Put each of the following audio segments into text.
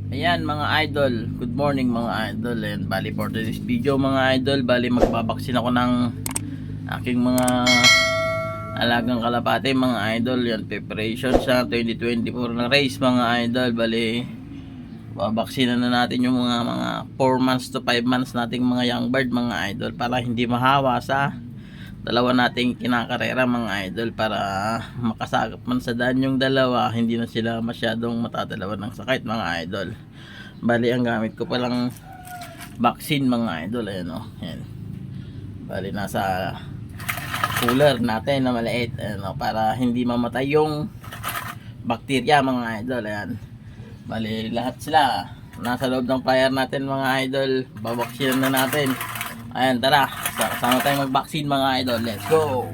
Ayan mga idol, good morning mga idol. And bali for this video mga idol, bali magbabaksin ako ng aking mga alagang kalapate mga idol. Yan, preparation sa 2024 na race mga idol. Bali babaksinan na natin yung mga 4 months to 5 months nating mga young bird mga idol, para hindi mahawa sa dalawa nating kinakarera mga idol, para makasagap man sa daan yung dalawa, hindi na sila masyadong matadalawan ng sakit mga idol. Bali ang gamit ko palang vaccine mga idol, ayan o, ayan. Bali nasa cooler natin na maliit, ayan o, para hindi mamatay yung bakterya mga idol, ayan. Bali lahat sila nasa loob ng fire natin mga idol, babaksinan na natin. Ayan, tara, sama tayong mag-vaccine mga idol. Let's go!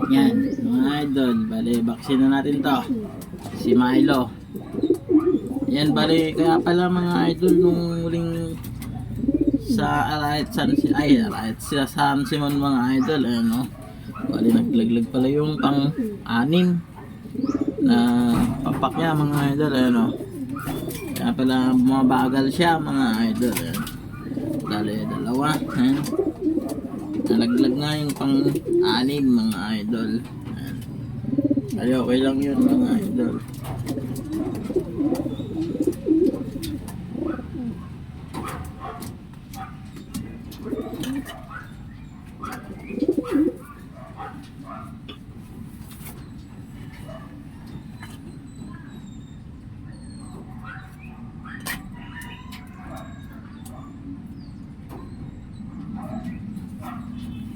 Yan, mga idol. Bali, vaccine na natin to. Si Milo. Yan, bali, kaya pala mga idol nung huling sa Arayat sa San Simon mga idol, ano. Bali, naglaglag pala yung pang-anim na papak niya mga idol, ano. Kaya pala bumabagal siya mga idol, ano. Dali, dalawa, eh. Nalaglag nga yung pang-anim mga idol. Ayan. Ay, okay lang yun mga idol.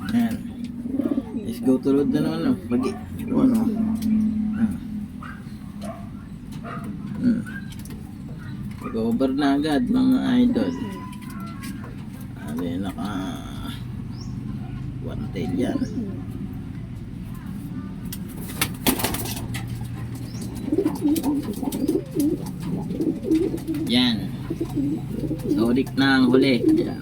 Ayan. Let's go tulad na naman. Bagi. Ano? Mag-over na agad mga idol. Ano, naka one tail yan. Yan. Sodik na ang huli. Yan.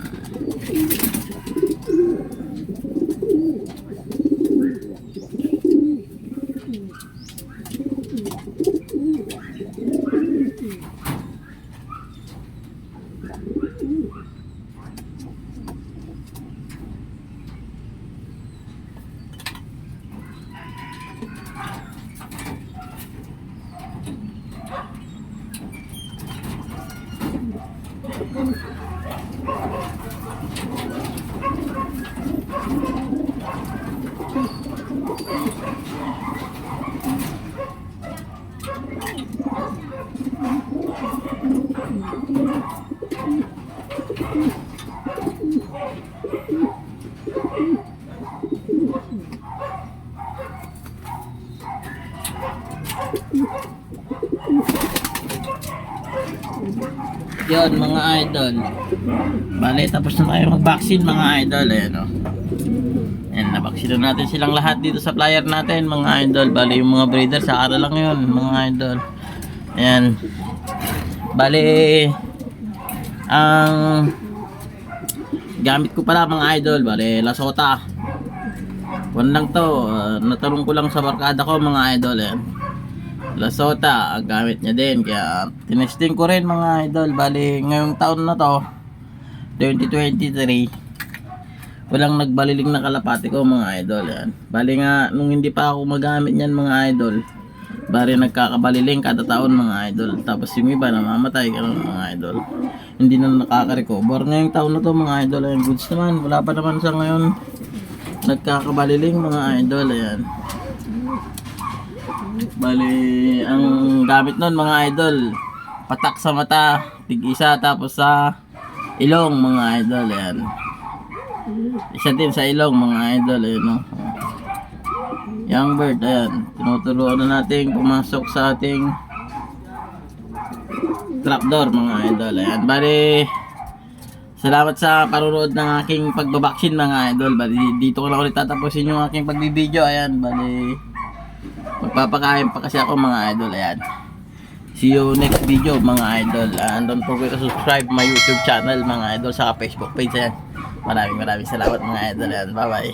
Yun mga idol. Bale, tapos na tayo mag-vaccine mga idol. Ayan o. Ayan, na-vaccine na natin silang lahat dito sa flyer natin mga idol. Bale, yung mga breeder sa ara lang yun mga idol. Ayan. Bale, ang gamit ko pala mga idol. Bale, Lasota. One lang to. Natanong ko lang sa barkada ko mga idol. Ayan. Lasota, ang gamit niya din. Kaya tinesting ko rin mga idol. Bali, ngayong taon na to 2023 walang nagbaliling na kalapati ko mga idol. Yan. Bali nga, nung hindi pa ako magamit niyan mga idol, bali nagkakabaliling kada taon mga idol. Tapos yung iba namamatay ganun mga idol. Hindi na nakaka-recover. Ngayong taon na to mga idol. Ayan, goods naman. Wala pa naman sa ngayon nagkakabaliling mga idol. Ayan. Bali, ang gamit nun mga idol, patak sa mata, tig-isa, tapos sa ilong mga idol. Ayan. Isa din sa ilong mga idol. Ayan, no? Young bird, ayan. Tinuturuan na natin pumasok sa ating trapdoor mga idol. Ayan. Bali, salamat sa panunood ng aking pagbabaksin mga idol. Bali, dito ko na ulit tatapusin yung aking pagbibideo. Ayan, bali magpapakain pa kasi ako mga idol. Ayan. See you next video mga idol. And don't forget to subscribe my YouTube channel mga idol, saka Facebook page. Ayan. Maraming salamat mga idol. Ayan. Bye bye.